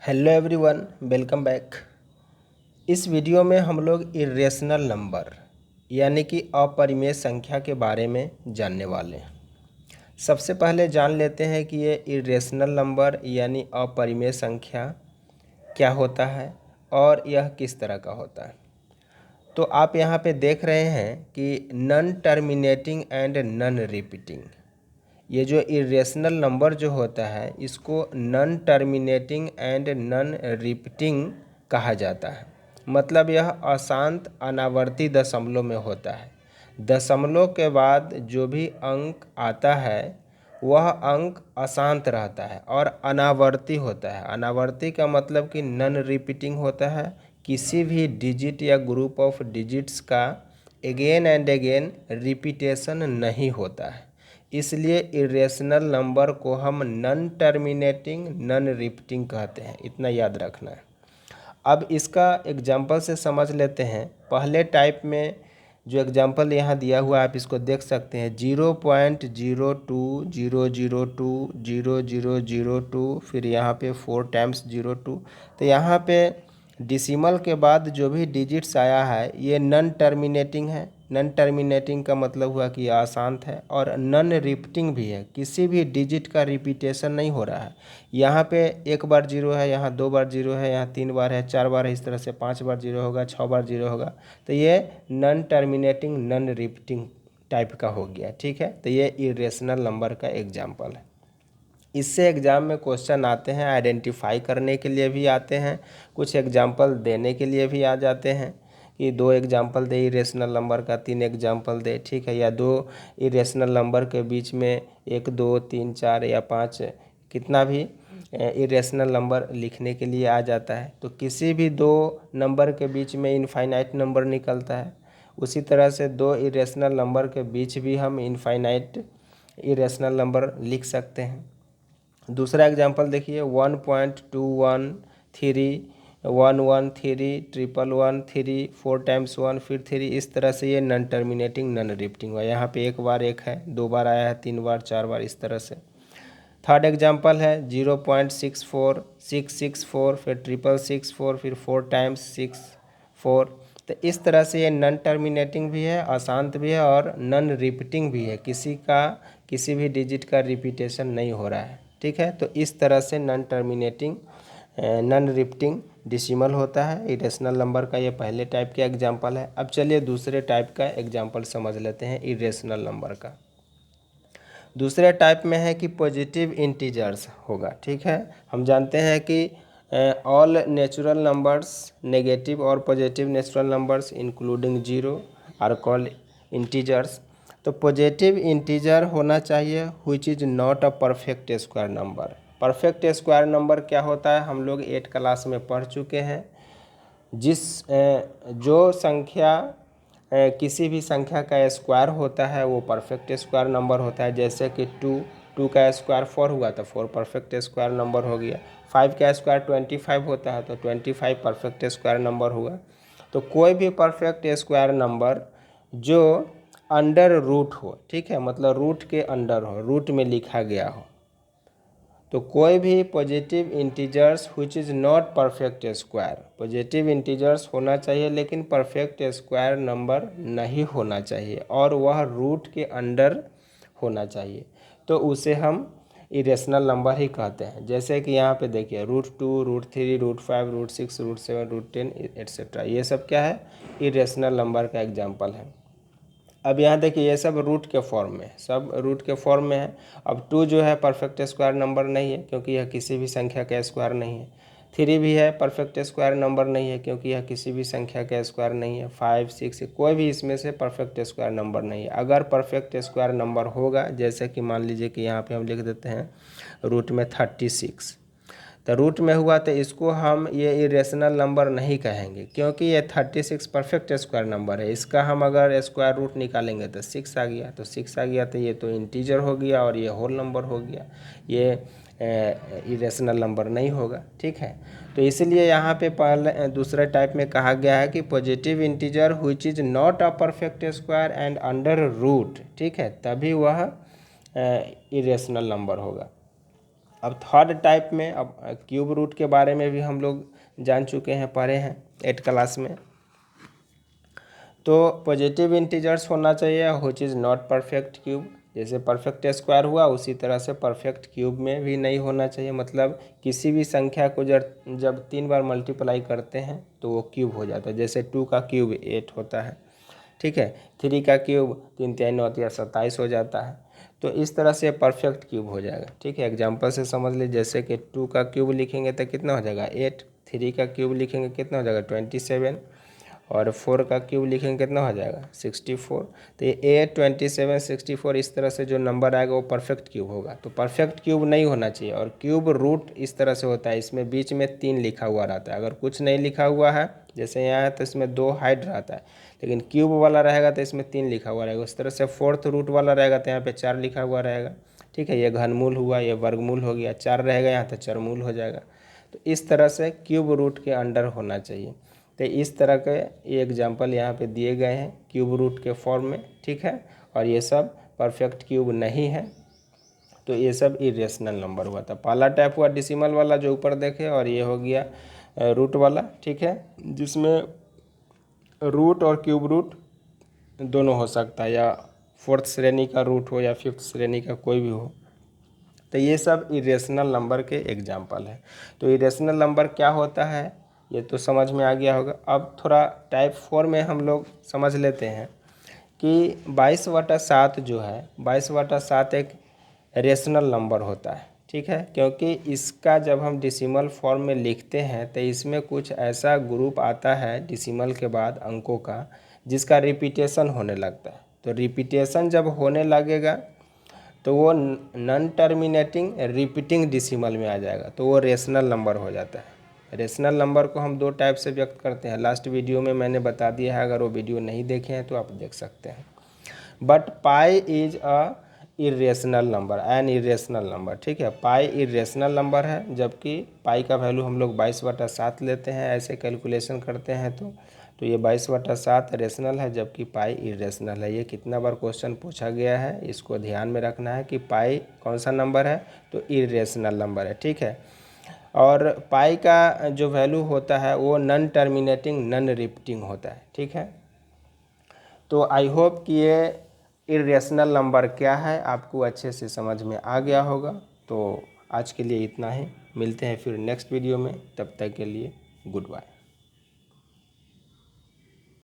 Hello everyone, welcome back. इस video में हम लोग इरेशनल नंबर यानी कि अपरिमेय संख्या के बारे में जानने वाले हैं। सबसे पहले जान लेते हैं कि ये इरेशनल नंबर यानी अपरिमेय संख्या क्या होता है और यह किस तरह का होता है। तो आप यहाँ पे देख रहे हैं कि non terminating and non repeating, ये जो इरेशनल नंबर जो होता है इसको non terminating and non repeating कहा जाता है। मतलब यह अशांत अनावर्ती दशमलव में होता है। दशमलव के बाद जो भी अंक आता है वह अंक अशांत रहता है और अनावर्ती होता है। अनावर्ती का मतलब कि नॉन रिपीटिंग होता है। किसी भी डिजिट या ग्रुप ऑफ डिजिट्स का अगेन एंड अगेन रिपीटेशन नहीं होता है, इसलिए इरेशनल नंबर को हम नॉन टर्मिनेटिंग नॉन रिपीटिंग कहते हैं। इतना याद रखना है। अब इसका एग्जाम्पल से समझ लेते हैं। पहले टाइप में जो एग्जाम्पल यहाँ दिया हुआ है आप इसको देख सकते हैं 0.02, फिर यहाँ पे 4 टाइम्स 02। तो यहाँ पे डिसिमल के बाद जो भी डिजिट्स आया है ये नॉन टर्मिनेटिंग है। नॉन टर्मिनेटिंग का मतलब हुआ कि अशांत है और नॉन रिपीटिंग भी है, किसी भी डिजिट का रिपीटेशन नहीं हो रहा है। यहाँ पे एक बार जीरो है, यहाँ 2 बार जीरो है, यहाँ 3 बार है, 4 बार है, इस तरह से 5 बार जीरो होगा, 6 बार जीरो होगा। तो ये non terminating non repeating type का हो गया। ठीक है, तो ये इरेशनल नंबर का एग्जाम्पल है। इससे एग्ज़ाम में क्वेश्चन आते हैं, आइडेंटिफाई करने के लिए भी आते हैं, कुछ एग्जाम्पल देने के लिए भी आ जाते हैं कि 2 एग्जाम्पल दे इरेशनल नंबर का, 3 एग्जाम्पल दे। ठीक है, या 2 इरेशनल नंबर के बीच में 1 2 3 4 या 5 कितना भी इरेशनल नंबर लिखने के लिए आ जाता है। तो किसी भी 2 नंबर के बीच में इनफाइनाइट नंबर निकलता है। उसी तरह से 2 इरेशनल नंबर के बीच भी हम इनफाइनाइट इरेशनल नंबर लिख सकते हैं। दूसरा एग्जांपल देखिए 1.213 4 टाइम्स 1 फिर 3, इस तरह से ये नॉन टर्मिनेटिंग नॉन रिपीटिंग हुआ। यहाँ पे 1 बार 1 है, 2 बार आया है, 3 बार 4 बार, इस तरह से। थर्ड एग्जांपल है 0.64664 फिर 666 फिर 4 टाइम्स 6 4। तो इस तरह से ये नॉन टर्मिनेटिंग भी है, अशांत भी है और नॉन रिपीटिंग भी है। किसी भी डिजिट का रिपीटेशन नहीं हो रहा है। ठीक है, तो इस तरह से non terminating non repeating decimal होता है। इरेशनल नंबर का ये पहले टाइप का एग्जाम्पल है। अब चलिए दूसरे टाइप का एग्जाम्पल समझ लेते हैं इरेशनल नंबर का। दूसरे टाइप में है कि पॉजिटिव इंटीजर्स होगा। ठीक है, हम जानते हैं कि ऑल नेचुरल नंबर्स नेगेटिव और positive natural numbers including 0 are called integers. तो पॉजिटिव इंटीजर होना चाहिए which is not a perfect square number. Perfect square number क्या होता है हम लोग 8 क्लास में पढ़ चुके हैं। जो संख्या किसी भी संख्या का स्क्वायर होता है वो परफेक्ट स्क्वायर नंबर होता है। जैसे कि 2 का स्क्वायर 4 हुआ तो 4 परफेक्ट स्क्वायर नंबर हो गया। 5 का स्क्वायर 25 होता है तो 25 परफेक्ट स्क्वायर नंबर हुआ। तो कोई भी परफेक्ट स्क्वायर नंबर जो अंडर रूट हो, ठीक है, मतलब रूट के अंडर हो, रूट में लिखा गया हो। तो कोई भी positive integers which is not perfect square, positive integers होना चाहिए लेकिन परफेक्ट स्क्वायर नंबर नहीं होना चाहिए और वह रूट के अंडर होना चाहिए, तो उसे हम इरेशनल नंबर ही कहते हैं। जैसे कि यहाँ पे देखिए √2 √3 √5 √6 √7 √10 एट्सेट्रा, ये सब क्या है, इरेशनल नंबर का एग्जाम्पल है। अब यहाँ देखिए ये सब रूट के फॉर्म में, सब रूट के फॉर्म में है। अब 2 जो है परफेक्ट स्क्वायर नंबर नहीं है क्योंकि यह किसी भी संख्या का स्क्वायर नहीं है। 3 भी है, परफेक्ट स्क्वायर नंबर नहीं है क्योंकि यह किसी भी संख्या का स्क्वायर नहीं है। 5 6 कोई भी इसमें से परफेक्ट स्क्वायर नंबर नहीं है। अगर परफेक्ट स्क्वायर नंबर होगा, जैसे कि मान लीजिए कि यहाँ पे हम लिख देते हैं रूट में 36, तो रूट में हुआ तो इसको हम ये इरेशनल नंबर नहीं कहेंगे क्योंकि ये 36 परफेक्ट स्क्वायर नंबर है। इसका हम अगर स्क्वायर रूट निकालेंगे तो 6 आ गया, तो 6 आ गया तो ये तो इंटीजर हो गया और ये होल नंबर हो गया, ये इरेशनल नंबर नहीं होगा। ठीक है, तो इसलिए यहाँ पे पहले दूसरे टाइप में कहा गया है कि positive integer which is not a perfect square and under root, ठीक है, तभी वह इरेशनल नंबर होगा। अब थर्ड टाइप में, अब क्यूब रूट के बारे में भी हम लोग जान चुके हैं, पढ़े हैं 8 क्लास में। तो पॉजिटिव इंटीजर्स होना चाहिए which is not perfect cube. जैसे परफेक्ट स्क्वायर हुआ उसी तरह से परफेक्ट क्यूब में भी नहीं होना चाहिए। मतलब किसी भी संख्या को जब 3 बार मल्टीप्लाई करते हैं तो वो क्यूब हो जाता है। जैसे 2 का क्यूब 8 होता है, ठीक है। 3 का क्यूब 3 3 9 27 हो जाता है। तो इस तरह से परफेक्ट क्यूब हो जाएगा, ठीक है। एग्जांपल से समझ लीजिए, जैसे कि 2 का क्यूब लिखेंगे तो कितना हो जाएगा 8, 3 का क्यूब लिखेंगे कितना हो जाएगा 27, और 4 का क्यूब लिखेंगे कितना हो जाएगा 64। तो ये 8, 27, 64 इस तरह से जो नंबर आएगा वो परफेक्ट क्यूब होगा। तो परफेक्ट क्यूब नहीं होना चाहिए। और क्यूब रूट इस तरह से होता है, इसमें बीच में 3 लिखा हुआ रहता है। अगर कुछ नहीं लिखा हुआ है जैसे यहाँ है तो इसमें 2 हाइड रहता है, लेकिन क्यूब वाला रहेगा तो इसमें 3 लिखा हुआ रहेगा। उस तरह से फोर्थ रूट वाला रहेगा तो यहाँ पे 4 लिखा हुआ रहेगा, ठीक है। ये घनमूल हुआ, ये वर्गमूल हो गया, 4 रहेगा यहाँ तो चरमूल हो जाएगा। तो इस तरह से क्यूब रूट के अंडर होना चाहिए। तो इस तरह के ये एग्जाम्पल यहाँ पे दिए गए हैं क्यूब रूट के फॉर्म में, ठीक है। और ये सब परफेक्ट क्यूब नहीं है, तो ये सब इरेशनल नंबर हुआ था। पहला टाइप हुआ डिसिमल वाला जो ऊपर देखे, और ये हो गया रूट वाला, ठीक है, जिसमें रूट और क्यूब रूट दोनों हो सकता है, या फोर्थ श्रेणी का रूट हो या फिफ्थ श्रेणी का कोई भी हो। तो ये सब इरेशनल नंबर के एग्जाम्पल है। तो इरेशनल नंबर क्या होता है ये तो समझ में आ गया होगा। अब थोड़ा टाइप 4 में हम लोग समझ लेते हैं कि 22/7 जो है, 22/7 एक रेशनल नंबर होता है, ठीक है। क्योंकि इसका जब हम डिसिमल फॉर्म में लिखते हैं तो इसमें कुछ ऐसा ग्रुप आता है डिसिमल के बाद अंकों का जिसका रिपीटेशन होने लगता है। तो रिपीटेशन जब होने लगेगा तो वो नॉन टर्मिनेटिंग रिपीटिंग डिसिमल में आ जाएगा, तो वो रेशनल नंबर हो जाता है। रेशनल नंबर को हम 2 टाइप से व्यक्त करते हैं। लास्ट वीडियो में मैंने बता दिया है, अगर वो वीडियो नहीं देखे हैं तो आप देख सकते हैं। But pi is a irrational number, an irrational number, ठीक है। पाई इरेशनल नंबर है, जबकि पाई का वैल्यू हम लोग 22/7 लेते हैं, ऐसे कैलकुलेशन करते हैं। तो ये 22/7 रेशनल है, जबकि पाई इरेशनल है। ये कितना बार क्वेश्चन पूछा गया है, इसको ध्यान में रखना है कि पाई कौन सा नंबर है, तो इरेशनल नंबर है, ठीक है। और पाई का जो वैल्यू होता है वो नॉन टर्मिनेटिंग नॉन रिपीटिंग होता है, ठीक है। तो आई होप कि ये इरेशनल नंबर क्या है आपको अच्छे से समझ में आ गया होगा। तो आज के लिए इतना ही, मिलते हैं फिर नेक्स्ट वीडियो में, तब तक के लिए गुड बाय।